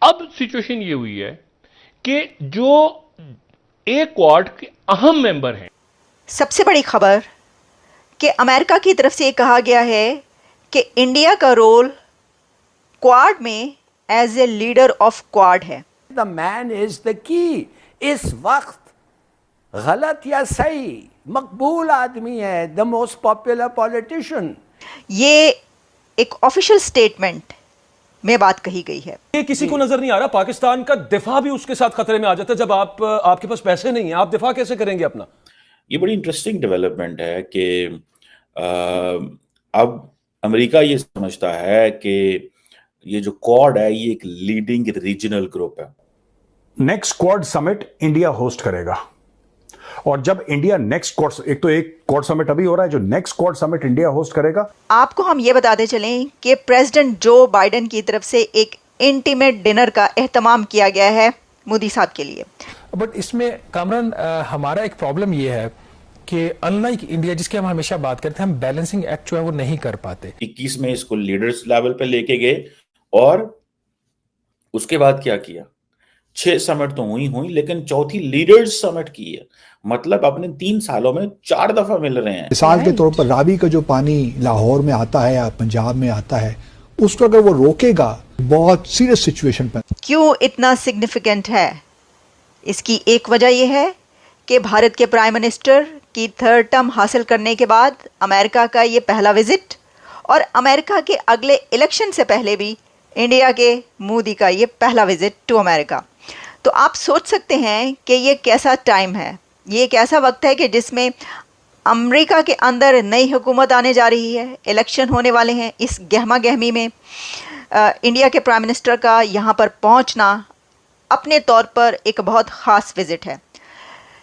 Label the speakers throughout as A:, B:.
A: अब सिचुएशन ये हुई है कि जो एक क्वाड के अहम मेंबर हैं।
B: सबसे बड़ी खबर कि अमेरिका की तरफ से ये कहा गया है कि इंडिया का रोल क्वाड में as a leader of quad है।
C: The man is the key. इस वक्त गलत या सही मकबूल आदमी है, द मोस्ट पॉपुलर पॉलिटिशियन।
B: ये एक ऑफिशियल स्टेटमेंट में बात कही गई है।
D: ये किसी को नजर नहीं आ रहा, पाकिस्तान का दिफा भी उसके साथ खतरे में आ जाता है। जब आपके पास पैसे नहीं है, आप दिफा कैसे करेंगे अपना?
E: ये बड़ी इंटरेस्टिंग डेवलपमेंट है कि अब अमेरिका ये समझता है कि ये जो क्वाड है ये एक लीडिंग रीजनल ग्रुप है।
F: Next quad summit India host करेगा, और जब इंडिया नेक्स्ट क्वाड, एक क्वाड समिट अभी हो रहा है, जो next quad summit India host करेगा।
B: आपको हम ये बताते चलें कि प्रेसिडेंट जो बाइडेन की तरफ से एक इंटीमेट डिनर का एहतमाम किया गया है मोदी साहब के लिए।
G: बट इसमें कामरान, हमारा एक प्रॉब्लम ये है कि अनलाइक इंडिया जिसकी हम हमेशा बात करते हैं, हम बैलेंसिंग एक्ट जो है वो नहीं कर पाते।
E: 21 में इसको लीडर्स लेवल पे लेके गए और उसके बाद क्या किया, 6 समिट तो हुई लेकिन चौथी लीडर्स समिट की है। मतलब अपने 3 सालों में 4 दफा मिल रहे हैं।
H: मिसाल के तौर पर रावी का जो पानी लाहौर में आता है या पंजाब में आता है, उसको अगर वो रोकेगा बहुत सीरियस सिचुएशन पर।
B: क्यों इतना सिग्निफिकेंट है? इसकी एक वजह यह है कि भारत के प्राइम मिनिस्टर की 3rd टर्म हासिल करने के बाद अमेरिका का ये पहला विजिट, और अमेरिका के अगले इलेक्शन से पहले भी इंडिया के मोदी का ये पहला विजिट टू अमेरिका। तो आप सोच सकते हैं कि ये कैसा टाइम है, ये एक ऐसा वक्त है कि जिसमें अमेरिका के अंदर नई हुकूमत आने जा रही है, इलेक्शन होने वाले हैं। इस गहमा गहमी में इंडिया के प्राइम मिनिस्टर का यहाँ पर पहुँचना अपने तौर पर एक बहुत ख़ास विज़िट है।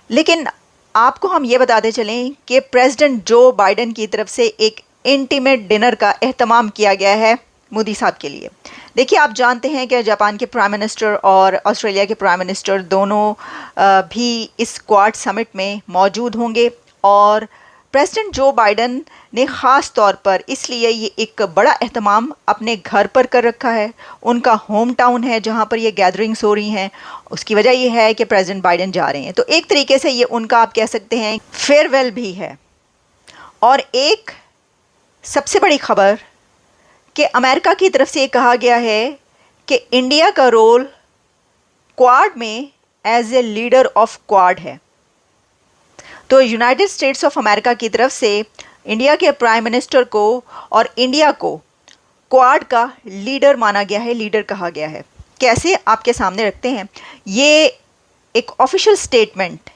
B: लेकिन आपको हम ये बताते चलें कि प्रेसिडेंट जो बाइडेन की तरफ से एक इंटीमेट डिनर का एहतमाम किया गया है मोदी साहब के लिए। देखिए, आप जानते हैं कि जापान के प्राइम मिनिस्टर और ऑस्ट्रेलिया के प्राइम मिनिस्टर दोनों भी इस क्वाड समिट में मौजूद होंगे, और प्रेसिडेंट जो बाइडेन ने ख़ास तौर पर इसलिए ये एक बड़ा एहतमाम अपने घर पर कर रखा है। उनका होम टाउन है जहाँ पर ये गैदरिंग्स हो रही हैं। उसकी वजह ये है कि प्रेसिडेंट बाइडेन जा रहे हैं, तो एक तरीके से ये उनका, आप कह सकते हैं, फेयरवेल भी है। और एक सबसे बड़ी खबर कि अमेरिका की तरफ से ये कहा गया है कि इंडिया का रोल क्वाड में as a leader of quad है। तो यूनाइटेड स्टेट्स ऑफ अमेरिका की तरफ से इंडिया के प्राइम मिनिस्टर को और इंडिया को क्वाड का लीडर माना गया है, लीडर कहा गया है। कैसे, आपके सामने रखते हैं। ये एक ऑफिशियल स्टेटमेंट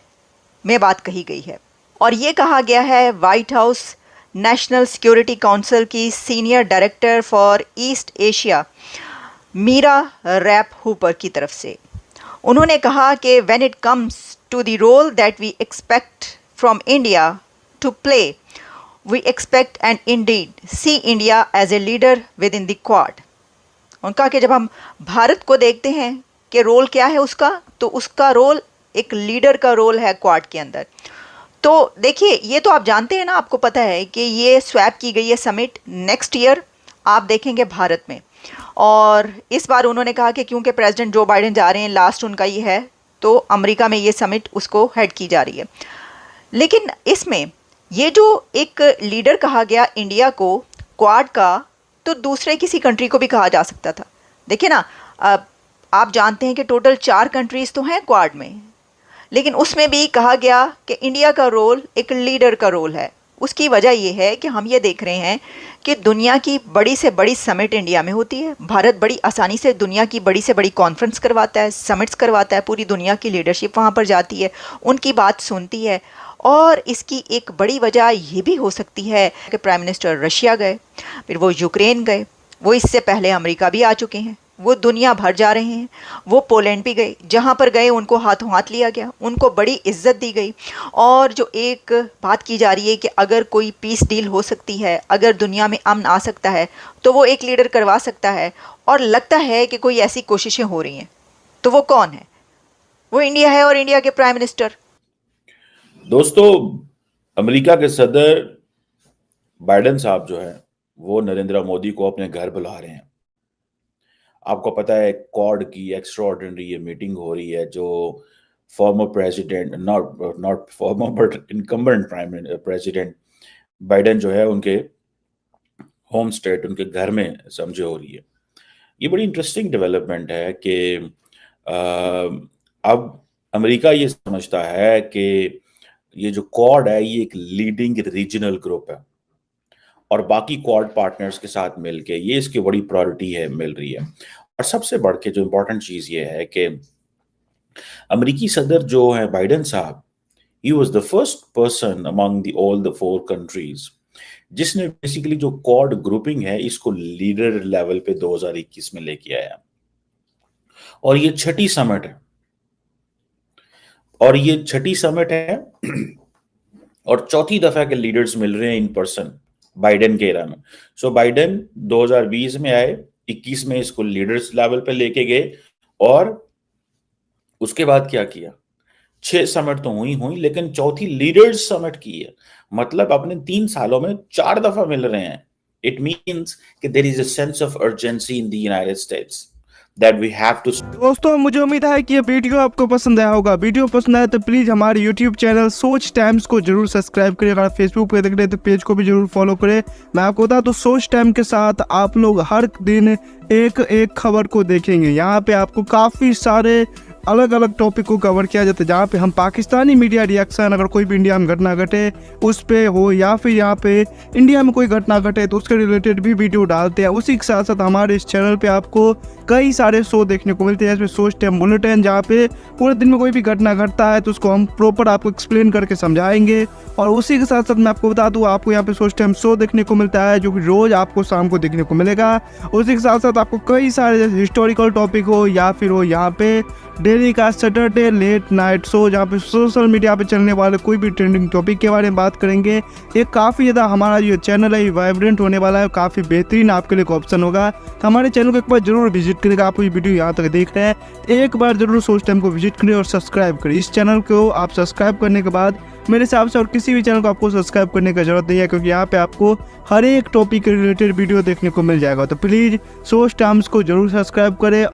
B: में बात कही गई है, और ये कहा गया है White House National Security Council की senior director for East Asia Mira Rapp Hooper की तरफ से। उन्होंने कहा कि when it comes to the role that we expect from India to play, we expect and indeed see India as a leader within the quad. उनका कि जब हम भारत को देखते हैं कि रोल क्या है उसका, तो उसका रोल एक लीडर का रोल है क्वाड के अंदर। तो देखिए, ये तो आप जानते हैं ना, आपको पता है कि ये स्वैप की गई है समिट नेक्स्ट ईयर आप देखेंगे भारत में। और इस बार उन्होंने कहा कि क्योंकि प्रेसिडेंट जो बाइडेन जा रहे हैं, लास्ट उनका ये है, तो अमेरिका में ये समिट उसको हेड की जा रही है। लेकिन इसमें ये जो एक लीडर कहा गया इंडिया को क्वाड का, तो दूसरे किसी कंट्री को भी कहा जा सकता था। देखिए ना, आप जानते हैं कि टोटल 4 कंट्रीज़ तो हैं क्वाड में, लेकिन उसमें भी कहा गया कि इंडिया का रोल एक लीडर का रोल है। उसकी वजह यह है कि हम ये देख रहे हैं कि दुनिया की बड़ी से बड़ी समिट इंडिया में होती है। भारत बड़ी आसानी से दुनिया की बड़ी से बड़ी कॉन्फ्रेंस करवाता है, समिट्स करवाता है, पूरी दुनिया की लीडरशिप वहाँ पर जाती है, उनकी बात सुनती है। और इसकी एक बड़ी वजह ये भी हो सकती है कि प्राइम मिनिस्टर रशिया गए, फिर वो यूक्रेन गए, वो इससे पहले अमेरिका भी आ चुके हैं, वो दुनिया भर जा रहे हैं, वो पोलैंड भी गए, जहाँ पर गए उनको हाथों हाथ लिया गया, उनको बड़ी इज्जत दी गई। और जो एक बात की जा रही है कि अगर कोई पीस डील हो सकती है, अगर दुनिया में अमन आ सकता है, तो वो एक लीडर करवा सकता है। और लगता है कि कोई ऐसी कोशिशें हो रही हैं। तो वो कौन है? वो इंडिया है और इंडिया के प्राइम मिनिस्टर।
E: दोस्तों, अमेरिका के सदर बाइडेन साहब जो है वो नरेंद्र मोदी को अपने घर बुला रहे हैं। आपको पता है क्वाड की एक्स्ट्राऑर्डिनरी ये मीटिंग हो रही है, जो former president, not farmer but incumbent president Biden जो है उनके होम स्टेट, उनके घर में समझे हो रही है। ये बड़ी इंटरेस्टिंग डेवलपमेंट है कि अब अमेरिका ये समझता है कि ये जो क्वाड है ये एक लीडिंग रीजनल ग्रुप है और बाकी क्वाड पार्टनर्स के साथ मिलके ये इसकी बड़ी प्रायोरिटी है, मिल रही है। और सबसे बढ़ के जो इम्पोर्टेंट चीज ये है कि अमेरिकी सदर जो है बाइडेन साहब, he was the first person among all the 4 countries जिसने बेसिकली जो क्वाड ग्रुपिंग है इसको लीडर लेवल पे 2021 में लेके आया। और ये छठी समिट है और चौथी दफा के लीडर्स मिल रहे हैं इन पर्सन बाइडेन के एरा में। सो बाइडेन 2020 में आए, 21 में इसको लीडर्स लेवल पे लेके गए और उसके बाद क्या किया, 6 समिट तो हुई लेकिन चौथी लीडर्स समिट की है। मतलब अपने 3 सालों में 4 दफा मिल रहे हैं। इट मीन्स कि there is a sense of urgency in the United States that we have to।
I: दोस्तों मुझे उम्मीद है कि ये वीडियो आपको पसंद आया होगा। वीडियो पसंद आया तो प्लीज़ हमारे YouTube चैनल सोच टाइम्स को जरूर सब्सक्राइब करें। अगर फेसबुक पे देख रहे हैं तो पेज को भी जरूर फॉलो करें। मैं आपको बता दूं सोच टाइम के साथ आप लोग हर दिन एक खबर को देखेंगे। यहाँ पे आपको काफ़ी सारे अलग अलग टॉपिक को कवर किया जाता है, जहाँ पे हम पाकिस्तानी मीडिया रिएक्शन, अगर कोई भी इंडिया में घटना घटे उस पे हो या फिर यहाँ पे इंडिया में कोई घटना घटे तो उसके रिलेटेड भी वीडियो डालते हैं। उसी के साथ साथ हमारे इस चैनल पे आपको कई सारे शो देखने को मिलते हैं, जैसे सोच टाइम बुलेटिन, जहाँ पे पूरे दिन में कोई भी घटना घटता है तो उसको हम प्रॉपर आपको एक्सप्लेन करके समझाएंगे। और उसी के साथ साथ मैं आपको बता दूँ आपको यहाँ पे सोच टाइम शो देखने को मिलता है जो कि रोज़ आपको शाम को देखने को मिलेगा। उसी के साथ साथ आपको कई सारे जैसे हिस्टोरिकल टॉपिक हो या फिर हो यहाँ पे डेली का सैटरडे लेट नाइट शो, जहाँ पे सोशल मीडिया पे चलने वाले कोई भी ट्रेंडिंग टॉपिक के बारे में बात करेंगे। ये काफ़ी ज़्यादा हमारा जो चैनल है वाइब्रेंट होने वाला है, काफ़ी बेहतरीन आपके लिए ऑप्शन होगा। तो हमारे चैनल को एक बार जरूर विजिट करेगा। आप ये वीडियो यहाँ तक देख रहे हैं एक बार जरूर सोच टाइम को विजिट करें और सब्सक्राइब करें। इस चैनल को आप सब्सक्राइब करने के बाद मेरे हिसाब से और किसी भी चैनल को आपको सब्सक्राइब करने की जरूरत नहीं है, क्योंकि यहाँ पे आपको हर एक टॉपिक के रिलेटेड वीडियो देखने को मिल जाएगा। तो प्लीज़ सोच टाइम्स को जरूर सब्सक्राइब करें